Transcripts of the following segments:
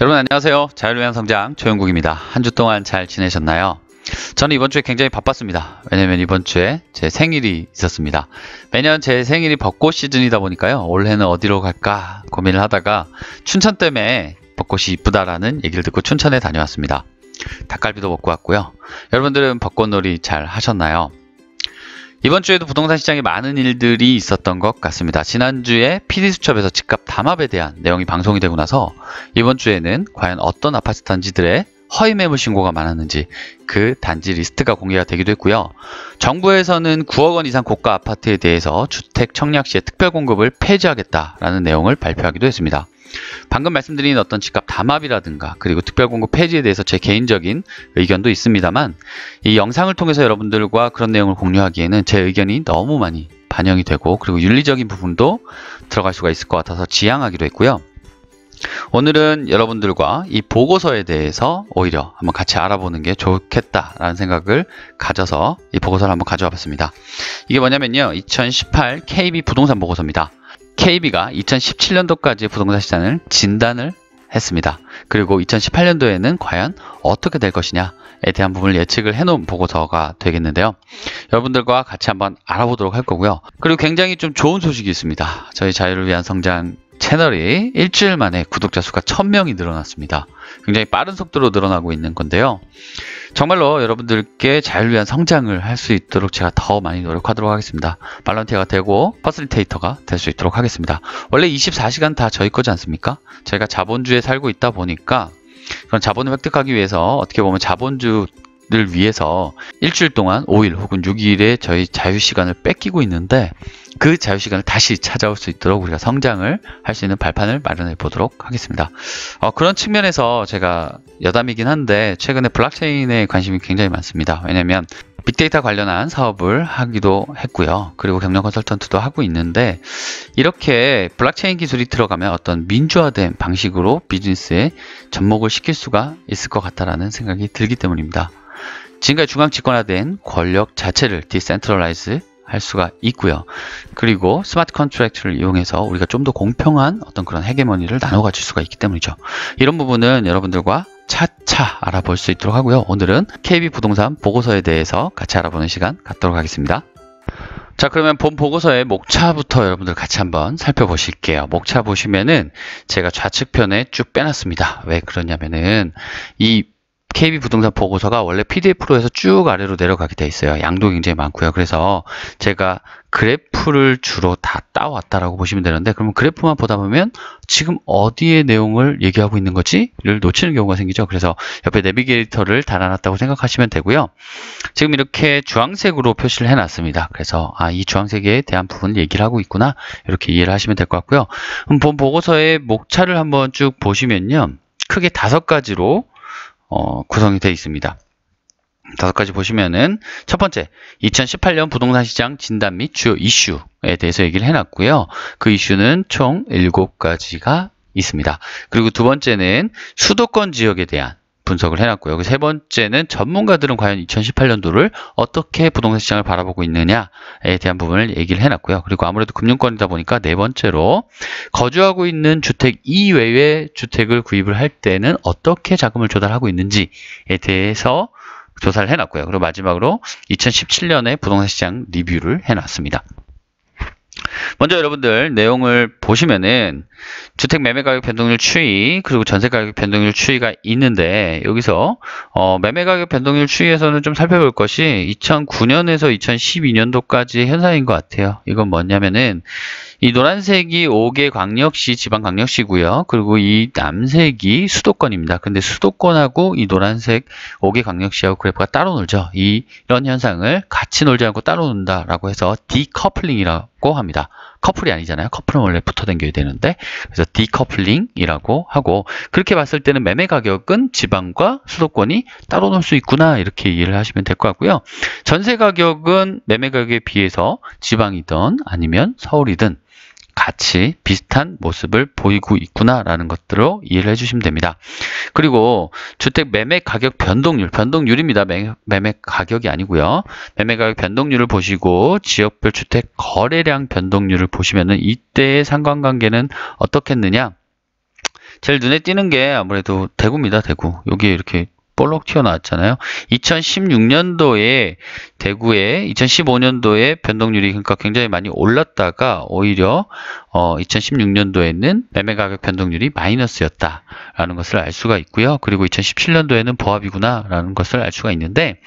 여러분 안녕하세요. 자유를 위한 성장 조영국입니다. 한 주 동안 잘 지내셨나요? 저는 이번 주에 굉장히 바빴습니다. 왜냐면 이번 주에 제 생일이 있었습니다. 매년 제 생일이 벚꽃 시즌이다 보니까요. 올해는 어디로 갈까 고민을 하다가 춘천 때문에 벚꽃이 이쁘다라는 얘기를 듣고 춘천에 다녀왔습니다. 닭갈비도 먹고 왔고요. 여러분들은 벚꽃놀이 잘 하셨나요? 이번 주에도 부동산 시장에 많은 일들이 있었던 것 같습니다. 지난주에 PD수첩에서 집값 담합에 대한 내용이 방송이 되고 나서 이번 주에는 과연 어떤 아파트 단지들의 허위 매물 신고가 많았는지 그 단지 리스트가 공개가 되기도 했고요. 정부에서는 9억 원 이상 고가 아파트에 대해서 주택 청약 시에 특별 공급을 폐지하겠다라는 내용을 발표하기도 했습니다. 방금 말씀드린 어떤 집값 담합이라든가 그리고 특별공급 폐지에 대해서 제 개인적인 의견도 있습니다만 이 영상을 통해서 여러분들과 그런 내용을 공유하기에는 제 의견이 너무 많이 반영이 되고 그리고 윤리적인 부분도 들어갈 수가 있을 것 같아서 지양하기로 했고요. 오늘은 여러분들과 이 보고서에 대해서 오히려 한번 같이 알아보는 게 좋겠다라는 생각을 가져서 이 보고서를 한번 가져와 봤습니다. 이게 뭐냐면요. 2018 KB 부동산 보고서입니다. KB가 2017년도까지 부동산 시장을 진단을 했습니다. 그리고 2018년도에는 과연 어떻게 될 것이냐에 대한 부분을 예측을 해놓은 보고서가 되겠는데요. 여러분들과 같이 한번 알아보도록 할 거고요. 그리고 굉장히 좀 좋은 소식이 있습니다. 저희 자유를 위한 성장 채널이 일주일 만에 구독자 수가 1000명이 늘어났습니다. 굉장히 빠른 속도로 늘어나고 있는 건데요. 정말로 여러분들께 자유를 위한 성장을 할 수 있도록 제가 더 많이 노력하도록 하겠습니다. 발런티어가 되고 퍼실리테이터가 될 수 있도록 하겠습니다. 원래 24시간 다 저희 거지 않습니까? 저희가 자본주의에 살고 있다 보니까 그런 자본을 획득하기 위해서 어떻게 보면 자본주를 위해서 일주일 동안 5일 혹은 6일의 저희 자유시간을 뺏기고 있는데 그 자유시간을 다시 찾아올 수 있도록 우리가 성장을 할 수 있는 발판을 마련해 보도록 하겠습니다. 그런 측면에서 제가 여담이긴 한데 최근에 블록체인에 관심이 굉장히 많습니다. 왜냐하면 빅데이터 관련한 사업을 하기도 했고요. 그리고 경영 컨설턴트도 하고 있는데 이렇게 블록체인 기술이 들어가면 어떤 민주화된 방식으로 비즈니스에 접목을 시킬 수가 있을 것 같다라는 생각이 들기 때문입니다. 지금까지 중앙 집권화된 권력 자체를 디센트럴라이즈 할 수가 있고요. 그리고 스마트 컨트랙트를 이용해서 우리가 좀 더 공평한 어떤 그런 헤게모니를 나눠 가질 수가 있기 때문이죠. 이런 부분은 여러분들과 차차 알아볼 수 있도록 하고요. 오늘은 KB 부동산 보고서에 대해서 같이 알아보는 시간 갖도록 하겠습니다. 자, 그러면 본 보고서의 목차부터 여러분들 같이 한번 살펴보실게요. 목차 보시면은 제가 좌측편에 쭉 빼놨습니다. 왜 그러냐면은 이 KB 부동산 보고서가 원래 PDF로 해서 쭉 아래로 내려가게 돼 있어요. 양도 굉장히 많고요. 그래서 제가 그래프를 주로 다 따왔다라고 보시면 되는데 그러면 그래프만 보다 보면 지금 어디에 내용을 얘기하고 있는 거지를 놓치는 경우가 생기죠. 그래서 옆에 내비게이터를 달아놨다고 생각하시면 되고요. 지금 이렇게 주황색으로 표시를 해놨습니다. 그래서 이 주황색에 대한 부분을 얘기를 하고 있구나 이렇게 이해를 하시면 될 것 같고요. 본 보고서의 목차를 한번 쭉 보시면요. 크게 5가지로 구성이 되어 있습니다. 5가지 보시면은 첫 번째 2018년 부동산 시장 진단 및 주요 이슈에 대해서 얘기를 해놨고요. 그 이슈는 총 7가지가 있습니다. 그리고 두 번째는 수도권 지역에 대한 분석을 해놨고요. 세 번째는 전문가들은 과연 2018년도를 어떻게 부동산 시장을 바라보고 있느냐에 대한 부분을 얘기를 해놨고요. 그리고 아무래도 금융권이다 보니까 네 번째로 거주하고 있는 주택 이외의 주택을 구입을 할 때는 어떻게 자금을 조달하고 있는지에 대해서 조사를 해놨고요. 그리고 마지막으로 2017년의 부동산 시장 리뷰를 해놨습니다. 먼저 여러분들 내용을 보시면은 주택 매매 가격 변동률 추이 그리고 전세 가격 변동률 추이가 있는데 여기서 매매 가격 변동률 추이에서는 좀 살펴볼 것이 2009년에서 2012년도까지의 현상인 것 같아요. 이건 뭐냐면은 이 노란색이 5개 광역시 지방광역시고요. 그리고 이 남색이 수도권입니다. 근데 수도권하고 이 노란색 5개 광역시하고 그래프가 따로 놀죠. 이런 현상을 같이 놀지 않고 따로 논다라고 해서 디커플링이라고 합니다. 커플이 아니잖아요. 커플은 원래 붙어 다녀야 되는데 그래서 디커플링이라고 하고 그렇게 봤을 때는 매매 가격은 지방과 수도권이 따로 놀 수 있구나 이렇게 이해를 하시면 될 것 같고요. 전세 가격은 매매 가격에 비해서 지방이든 아니면 서울이든 같이 비슷한 모습을 보이고 있구나라는 것들로 이해를 해주시면 됩니다. 그리고 주택 매매 가격 변동률입니다. 매매 가격이 아니고요. 매매 가격 변동률을 보시고 지역별 주택 거래량 변동률을 보시면은 이때의 상관관계는 어떻겠느냐? 제일 눈에 띄는 게 아무래도 대구입니다. 대구. 여기 이렇게 볼록 튀어나왔잖아요. 2016년도에 대구에 2015년도에 변동률이 그러니까 굉장히 많이 올랐다가 오히려 2016년도에는 매매 가격 변동률이 마이너스였다라는 것을 알 수가 있고요. 그리고 2017년도에는 보합이구나라는 것을 알 수가 있는데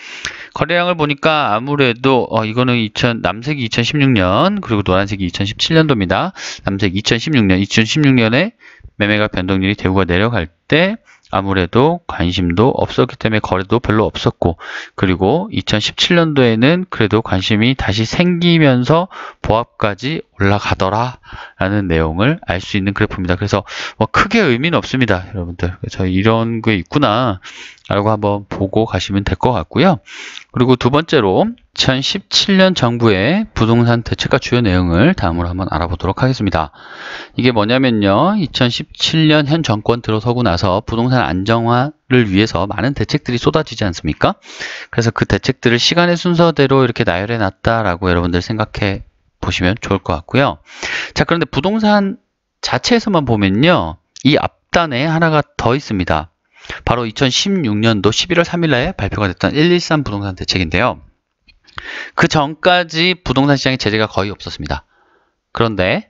거래량을 보니까 아무래도 이거는 남색이 2016년 그리고 노란색이 2017년도입니다. 남색 2016년에 매매가 변동률이 대구가 내려갈 때 아무래도 관심도 없었기 때문에 거래도 별로 없었고 그리고 2017년도에는 그래도 관심이 다시 생기면서 보합까지 올라가더라 라는 내용을 알 수 있는 그래프입니다. 그래서 뭐 크게 의미는 없습니다. 여러분들 저희 이런 게 있구나 라고 한번 보고 가시면 될 것 같고요. 그리고 두 번째로 2017년 정부의 부동산 대책과 주요 내용을 다음으로 한번 알아보도록 하겠습니다. 이게 뭐냐면요. 2017년 현 정권 들어서고 나서 부동산 안정화를 위해서 많은 대책들이 쏟아지지 않습니까? 그래서 그 대책들을 시간의 순서대로 이렇게 나열해 놨다라고 여러분들 생각해 보시면 좋을 것 같고요. 자, 그런데 부동산 자체에서만 보면요. 이 앞단에 하나가 더 있습니다. 바로 2016년도 11월 3일 날 발표가 됐던 113 부동산 대책인데요. 그 전까지 부동산 시장에 제재가 거의 없었습니다. 그런데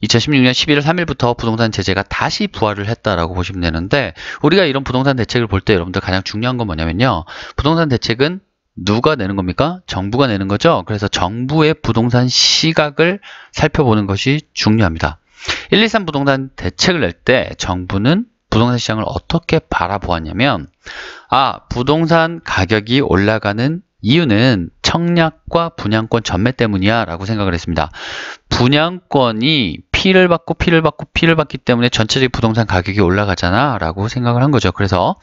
2016년 11월 3일부터 부동산 제재가 다시 부활을 했다라고 보시면 되는데 우리가 이런 부동산 대책을 볼 때 여러분들 가장 중요한 건 뭐냐면요. 부동산 대책은 누가 내는 겁니까? 정부가 내는 거죠. 그래서 정부의 부동산 시각을 살펴보는 것이 중요합니다. 123 부동산 대책을 낼 때 정부는 부동산 시장을 어떻게 바라보았냐면 부동산 가격이 올라가는 이유는 청약과 분양권 전매 때문이야 라고 생각을 했습니다. 분양권이 피를 받기 때문에 전체적인 부동산 가격이 올라가잖아 라고 생각을 한 거죠. 그래서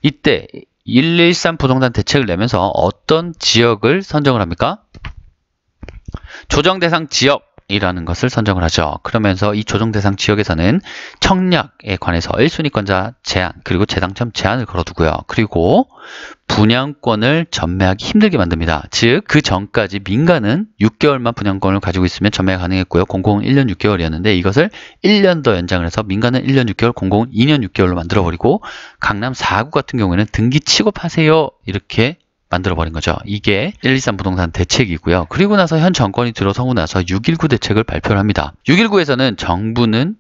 이때 113 부동산 대책을 내면서 어떤 지역을 선정을 합니까? 조정 대상 지역이라는 것을 선정을 하죠. 그러면서 이 조정 대상 지역에서는 청약에 관해서 1순위권자 제한 그리고 재당첨 제한을 걸어두고요. 그리고 분양권을 전매하기 힘들게 만듭니다. 즉 그 전까지 민간은 6개월만 분양권을 가지고 있으면 전매가 가능했고요. 공공은 1년 6개월이었는데 이것을 1년 더 연장을 해서 민간은 1년 6개월, 공공은 2년 6개월로 만들어버리고 강남 4구 같은 경우에는 등기 취급하세요 이렇게 만들어버린 거죠. 이게 123 부동산 대책이고요. 그리고 나서 현 정권이 들어서고 나서 619 대책을 발표를 합니다. 619에서는 정부는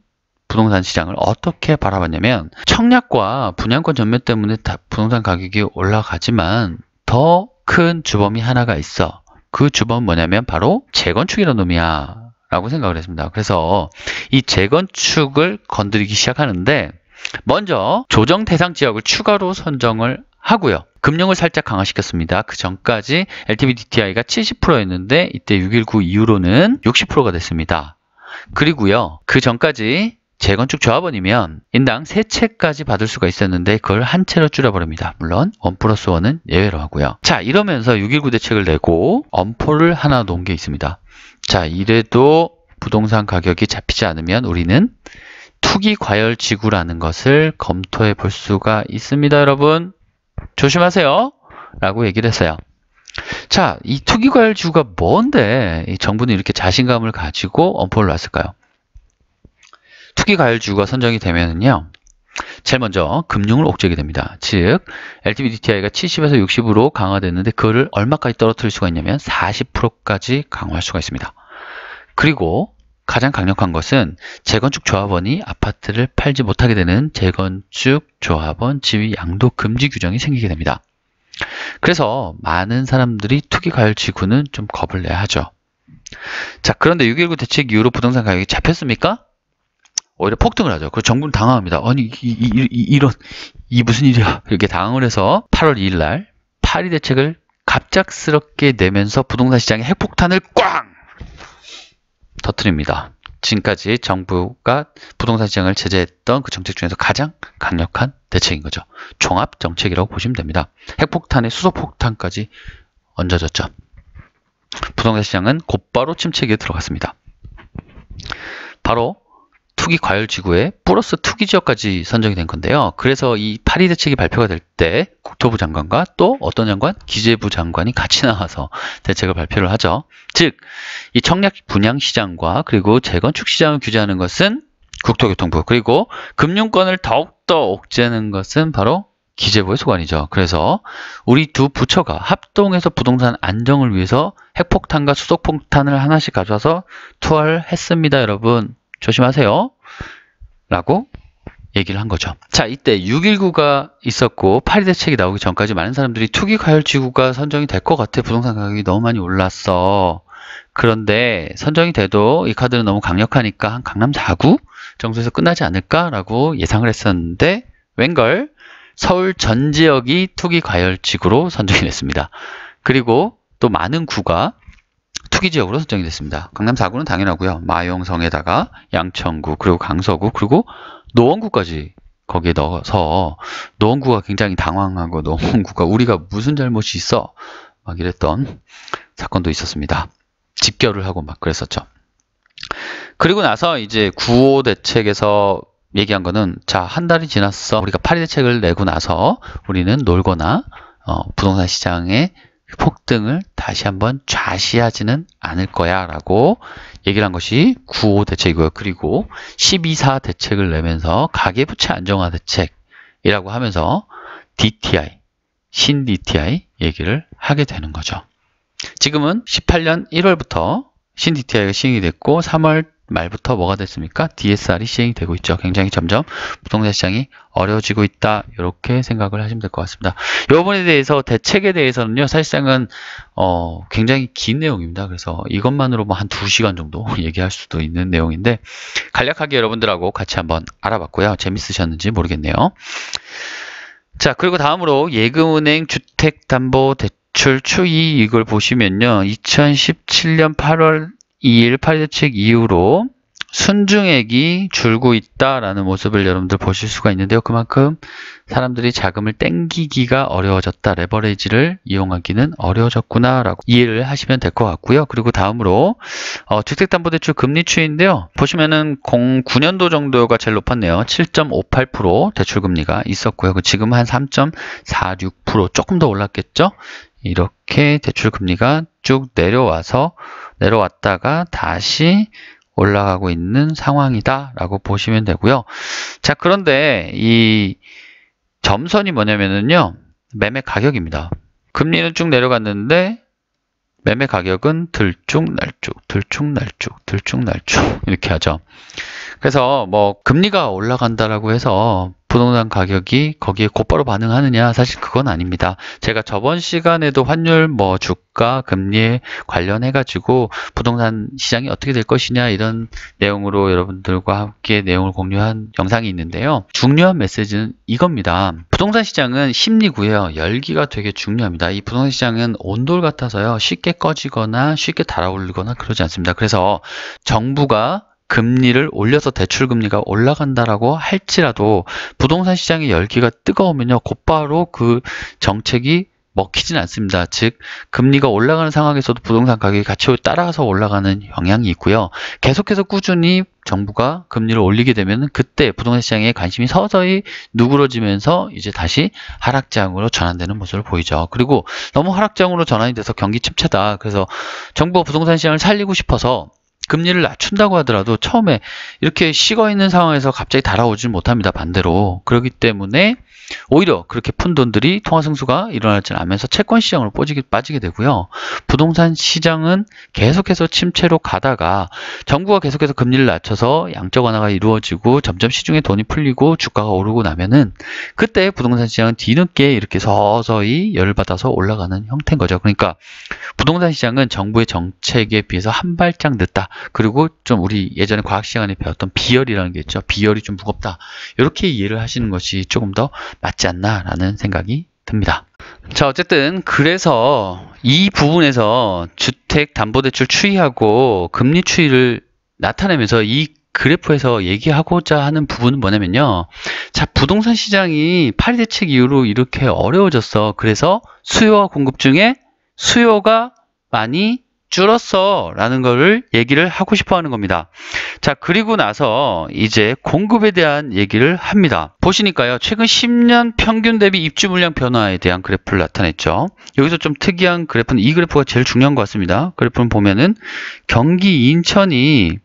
부동산 시장을 어떻게 바라봤냐면 청약과 분양권 전매 때문에 부동산 가격이 올라가지만 더 큰 주범이 하나가 있어. 그 주범은 뭐냐면 바로 재건축이라는 놈이야 라고 생각을 했습니다. 그래서 이 재건축을 건드리기 시작하는데 먼저 조정 대상 지역을 추가로 선정을 하고요. 금융을 살짝 강화시켰습니다. 그 전까지 LTV DTI가 70%였는데 이때 619 이후로는 60%가 됐습니다. 그리고요. 그 전까지 재건축 조합원이면 인당 3채까지 받을 수가 있었는데 그걸 한 채로 줄여버립니다. 물론 1+1은 예외로 하고요. 자, 이러면서 619 대책을 내고 엄포를 하나 놓은 게 있습니다. 자, 이래도 부동산 가격이 잡히지 않으면 우리는 투기 과열 지구라는 것을 검토해 볼 수가 있습니다. 여러분 조심하세요 라고 얘기를 했어요. 자, 이 투기 과열 지구가 뭔데 이 정부는 이렇게 자신감을 가지고 엄포를 놨을까요? 투기 과열 지구가 선정이 되면은요, 제일 먼저 금융을 옥죄게 됩니다. 즉, LTV DTI가 70에서 60으로 강화됐는데 그거를 얼마까지 떨어뜨릴 수가 있냐면 40%까지 강화할 수가 있습니다. 그리고 가장 강력한 것은 재건축 조합원이 아파트를 팔지 못하게 되는 재건축 조합원 지위 양도 금지 규정이 생기게 됩니다. 그래서 많은 사람들이 투기 과열 지구는 좀 겁을 내야 하죠. 자, 그런데 619 대책 이후로 부동산 가격이 잡혔습니까? 오히려 폭등을 하죠. 그래서 정부는 당황합니다. 아니 이 무슨 일이야? 이렇게 당황을 해서 8월 2일 날 파리 대책을 갑작스럽게 내면서 부동산 시장에 핵폭탄을 꽝 터뜨립니다. 지금까지 정부가 부동산 시장을 제재했던 그 정책 중에서 가장 강력한 대책인 거죠. 종합 정책이라고 보시면 됩니다. 핵폭탄에 수소폭탄까지 얹어졌죠. 부동산 시장은 곧바로 침체기에 들어갔습니다. 바로 투기 과열 지구에 플러스 투기 지역까지 선정이 된 건데요. 그래서 이 파리 대책이 발표가 될 때 국토부 장관과 또 어떤 장관? 기재부 장관이 같이 나와서 대책을 발표를 하죠. 즉, 이 청약 분양 시장과 그리고 재건축 시장을 규제하는 것은 국토교통부. 그리고 금융권을 더욱더 옥죄는 것은 바로 기재부의 소관이죠. 그래서 우리 두 부처가 합동해서 부동산 안정을 위해서 핵폭탄과 수소폭탄을 하나씩 가져와서 투하했습니다. 여러분 조심하세요. 라고 얘기를 한 거죠. 자, 이때 6.19가 있었고 파리 대책이 나오기 전까지 많은 사람들이 투기 과열 지구가 선정이 될 것 같아. 부동산 가격이 너무 많이 올랐어. 그런데 선정이 돼도 이 카드는 너무 강력하니까 한 강남 4구 정도에서 끝나지 않을까라고 예상을 했었는데 웬걸 서울 전 지역이 투기 과열 지구로 선정이 됐습니다. 그리고 또 많은 구가 투기 지역으로 선정이 됐습니다. 강남 4구는 당연하고요. 마용성에다가 양천구, 그리고 강서구, 그리고 노원구까지 거기에 넣어서 노원구가 굉장히 당황하고 노원구가 우리가 무슨 잘못이 있어? 막 이랬던 사건도 있었습니다. 집결을 하고 막 그랬었죠. 그리고 나서 이제 9.5 대책에서 얘기한 거는 자, 한 달이 지났어. 우리가 파리 대책을 내고 나서 우리는 놀거나 부동산 시장의 폭등을 다시 한번 좌시하지는 않을 거야 라고 얘기를 한 것이 9.5 대책이고요. 그리고 12.4 대책을 내면서 가계부채 안정화 대책이라고 하면서 DTI, 신 DTI 얘기를 하게 되는 거죠. 지금은 18년 1월부터 신 DTI가 시행이 됐고 3월 말부터 뭐가 됐습니까? DSR이 시행이 되고 있죠. 굉장히 점점 부동산 시장이 어려워지고 있다. 이렇게 생각을 하시면 될 것 같습니다. 이 부분에 대해서 대책에 대해서는요. 사실상은 굉장히 긴 내용입니다. 그래서 이것만으로 뭐 한 2시간 정도 얘기할 수도 있는 내용인데 간략하게 여러분들하고 같이 한번 알아봤고요. 재밌으셨는지 모르겠네요. 자, 그리고 다음으로 예금은행 주택담보대출 추이 이걸 보시면요. 2017년 8월 2일 파리 대책 이후로 순증액이 줄고 있다라는 모습을 여러분들 보실 수가 있는데요. 그만큼 사람들이 자금을 땡기기가 어려워졌다. 레버리지를 이용하기는 어려워졌구나라고 이해를 하시면 될 것 같고요. 그리고 다음으로 주택담보대출 금리 추이인데요. 보시면은 09년도 정도가 제일 높았네요. 7.58% 대출금리가 있었고요. 지금 한 3.46% 조금 더 올랐겠죠. 이렇게 대출금리가 쭉 내려왔다가 다시 올라가고 있는 상황이다 라고 보시면 되고요. 자, 그런데 이 점선이 뭐냐면요. 매매 가격입니다. 금리는 쭉 내려갔는데 매매 가격은 들쭉날쭉 이렇게 하죠. 그래서 뭐 금리가 올라간다라고 해서 부동산 가격이 거기에 곧바로 반응하느냐, 사실 그건 아닙니다. 제가 저번 시간에도 환율, 뭐 주가, 금리에 관련해 가지고 부동산 시장이 어떻게 될 것이냐 이런 내용으로 여러분들과 함께 내용을 공유한 영상이 있는데요. 중요한 메시지는 이겁니다. 부동산 시장은 심리고요. 열기가 되게 중요합니다. 이 부동산 시장은 온돌 같아서요. 쉽게 꺼지거나 쉽게 달아오르거나 그러지 않습니다. 그래서 정부가 금리를 올려서 대출금리가 올라간다라고 할지라도 부동산 시장의 열기가 뜨거우면요, 곧바로 그 정책이 먹히진 않습니다. 즉, 금리가 올라가는 상황에서도 부동산 가격이 같이 따라서 올라가는 영향이 있고요. 계속해서 꾸준히 정부가 금리를 올리게 되면 그때 부동산 시장에 관심이 서서히 누그러지면서 이제 다시 하락장으로 전환되는 모습을 보이죠. 그리고 너무 하락장으로 전환이 돼서 경기 침체다. 그래서 정부가 부동산 시장을 살리고 싶어서 금리를 낮춘다고 하더라도 처음에 이렇게 식어있는 상황에서 갑자기 달아오지 못합니다. 반대로. 그렇기 때문에 오히려 그렇게 푼 돈들이 통화승수가 일어나지 않으면서 채권 시장으로 빠지게 되고요. 부동산 시장은 계속해서 침체로 가다가 정부가 계속해서 금리를 낮춰서 양적 완화가 이루어지고 점점 시중에 돈이 풀리고 주가가 오르고 나면은 그때 부동산 시장은 뒤늦게 이렇게 서서히 열받아서 올라가는 형태인 거죠. 그러니까 부동산 시장은 정부의 정책에 비해서 한 발짝 늦다. 그리고 좀 우리 예전에 과학 시간에 배웠던 비열이라는 게 있죠. 비열이 좀 무겁다. 이렇게 이해를 하시는 것이 조금 더 맞지 않나라는 생각이 듭니다. 자, 어쨌든 그래서 이 부분에서 주택담보대출 추이하고 금리 추이를 나타내면서 이 그래프에서 얘기하고자 하는 부분은 뭐냐면요. 자, 부동산 시장이 파리 대책 이후로 이렇게 어려워졌어. 그래서 수요와 공급 중에 수요가 많이 줄었어 라는 거를 얘기를 하고 싶어 하는 겁니다. 자, 그리고 나서 이제 공급에 대한 얘기를 합니다. 보시니까요, 최근 10년 평균 대비 입주 물량 변화에 대한 그래프를 나타냈죠. 여기서 좀 특이한 그래프는 이 그래프가 제일 중요한 것 같습니다. 그래프는 보면은 경기 인천이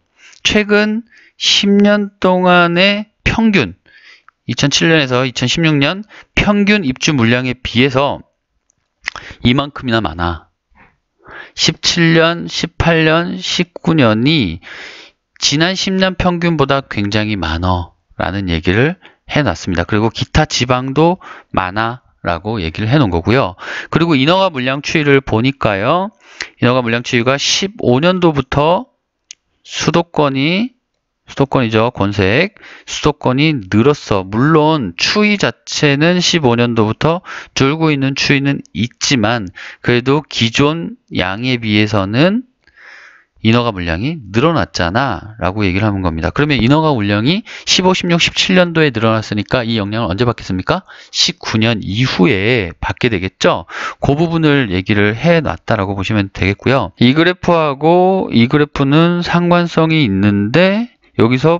최근 10년 동안의 평균, 2007년에서 2016년 평균 입주 물량에 비해서 이만큼이나 많아. 17년, 18년, 19년이 지난 10년 평균보다 굉장히 많어 라는 얘기를 해놨습니다. 그리고 기타 지방도 많아 라고 얘기를 해놓은 거고요. 그리고 인허가 물량 추이를 보니까요. 인허가 물량 추이가 15년도부터 수도권이죠. 권색. 수도권이 늘었어. 물론 추이 자체는 15년도부터 줄고 있는 추이는 있지만 그래도 기존 양에 비해서는 인허가 물량이 늘어났잖아 라고 얘기를 하는 겁니다. 그러면 인허가 물량이 15, 16, 17년도에 늘어났으니까 이 영향을 언제 받겠습니까? 19년 이후에 받게 되겠죠. 그 부분을 얘기를 해놨다라고 보시면 되겠고요. 이 그래프하고 이 그래프는 상관성이 있는데 여기서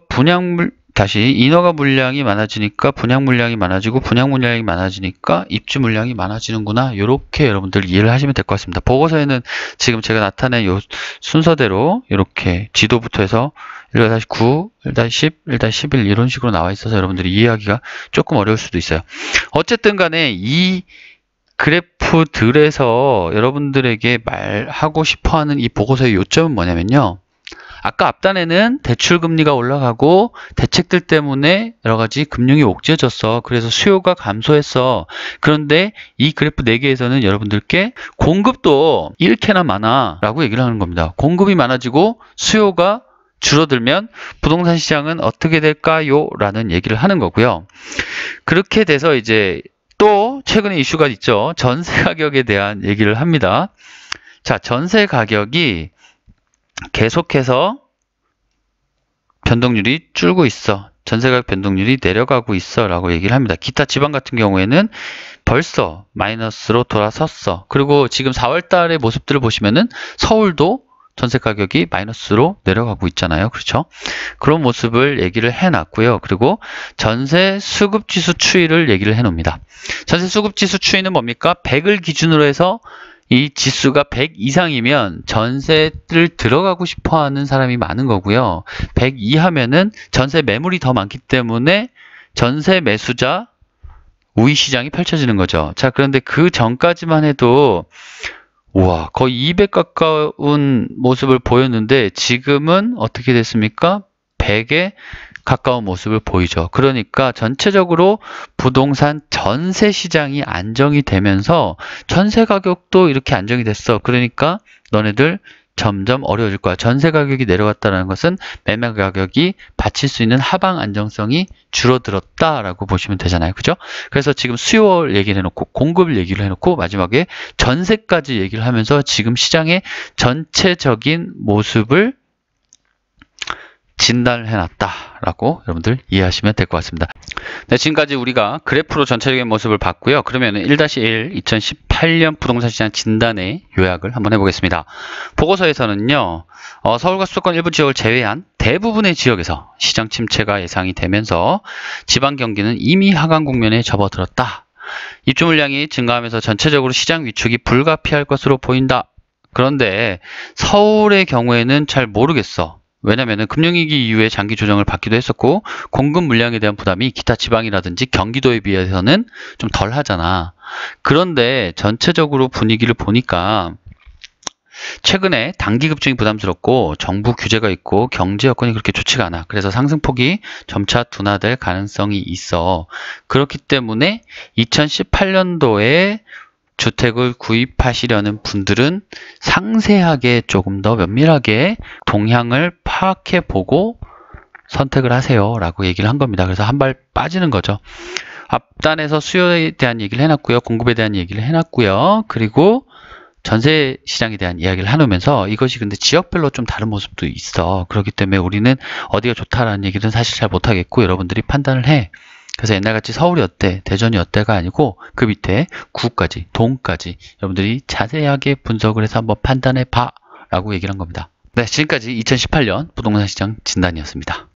다시 인허가 물량이 많아지니까 분양 물량이 많아지고 분양 물량이 많아지니까 입주 물량이 많아지는구나. 이렇게 여러분들 이해를 하시면 될 것 같습니다. 보고서에는 지금 제가 나타낸 요 순서대로 이렇게 지도부터 해서 1-9, 1-10, 1-11 이런 식으로 나와 있어서 여러분들이 이해하기가 조금 어려울 수도 있어요. 어쨌든 간에 이 그래프들에서 여러분들에게 말하고 싶어하는 이 보고서의 요점은 뭐냐면요. 아까 앞단에는 대출금리가 올라가고 대책들 때문에 여러가지 금융이 옥죄졌어. 그래서 수요가 감소했어. 그런데 이 그래프 4개에서는 여러분들께 공급도 이렇게나 많아 라고 얘기를 하는 겁니다. 공급이 많아지고 수요가 줄어들면 부동산 시장은 어떻게 될까요? 라는 얘기를 하는 거고요. 그렇게 돼서 이제 또 최근에 이슈가 있죠. 전세 가격에 대한 얘기를 합니다. 자, 전세 가격이 계속해서 변동률이 줄고 있어. 전세가격 변동률이 내려가고 있어 라고 얘기를 합니다. 기타 지방 같은 경우에는 벌써 마이너스로 돌아섰어. 그리고 지금 4월 달의 모습들을 보시면은 서울도 전세 가격이 마이너스로 내려가고 있잖아요. 그렇죠? 그런 모습을 얘기를 해놨고요. 그리고 전세 수급 지수 추이를 얘기를 해놓습니다. 전세 수급 지수 추이는 뭡니까? 100을 기준으로 해서 이 지수가 100 이상이면 전세를 들어가고 싶어 하는 사람이 많은 거고요. 100 이하면은 전세 매물이 더 많기 때문에 전세 매수자 우위 시장이 펼쳐지는 거죠. 자, 그런데 그 전까지만 해도 우와, 거의 200 가까운 모습을 보였는데 지금은 어떻게 됐습니까? 100에 가까운 모습을 보이죠. 그러니까 전체적으로 부동산 전세 시장이 안정이 되면서 전세 가격도 이렇게 안정이 됐어. 그러니까 너네들 점점 어려워질 거야. 전세 가격이 내려갔다는 것은 매매 가격이 받칠 수 있는 하방 안정성이 줄어들었다라고 보시면 되잖아요. 그죠? 그래서 지금 수요 얘기를 해놓고 공급을 얘기를 해놓고 마지막에 전세까지 얘기를 하면서 지금 시장의 전체적인 모습을 진단을 해놨다라고 여러분들 이해하시면 될 것 같습니다. 네, 지금까지 우리가 그래프로 전체적인 모습을 봤고요. 그러면 1-1 2018년 부동산 시장 진단의 요약을 한번 해보겠습니다. 보고서에서는요. 서울과 수도권 일부 지역을 제외한 대부분의 지역에서 시장 침체가 예상이 되면서 지방 경기는 이미 하강 국면에 접어들었다. 입주 물량이 증가하면서 전체적으로 시장 위축이 불가피할 것으로 보인다. 그런데 서울의 경우에는 잘 모르겠어. 왜냐면은 금융위기 이후에 장기 조정을 받기도 했었고 공급 물량에 대한 부담이 기타 지방이라든지 경기도에 비해서는 좀 덜 하잖아. 그런데 전체적으로 분위기를 보니까 최근에 단기 급증이 부담스럽고 정부 규제가 있고 경제 여건이 그렇게 좋지가 않아. 그래서 상승폭이 점차 둔화될 가능성이 있어. 그렇기 때문에 2018년도에 주택을 구입하시려는 분들은 상세하게 조금 더 면밀하게 동향을 파악해 보고 선택을 하세요 라고 얘기를 한 겁니다. 그래서 한 발 빠지는 거죠. 앞단에서 수요에 대한 얘기를 해놨고요. 공급에 대한 얘기를 해놨고요. 그리고 전세 시장에 대한 이야기를 해놓으면서 이것이 근데 지역별로 좀 다른 모습도 있어. 그렇기 때문에 우리는 어디가 좋다라는 얘기는 사실 잘 못하겠고 여러분들이 판단을 해. 그래서 옛날같이 서울이 어때, 대전이 어때가 아니고 그 밑에 구까지, 동까지 여러분들이 자세하게 분석을 해서 한번 판단해 봐 라고 얘기를 한 겁니다. 네, 지금까지 2018년 부동산 시장 진단이었습니다.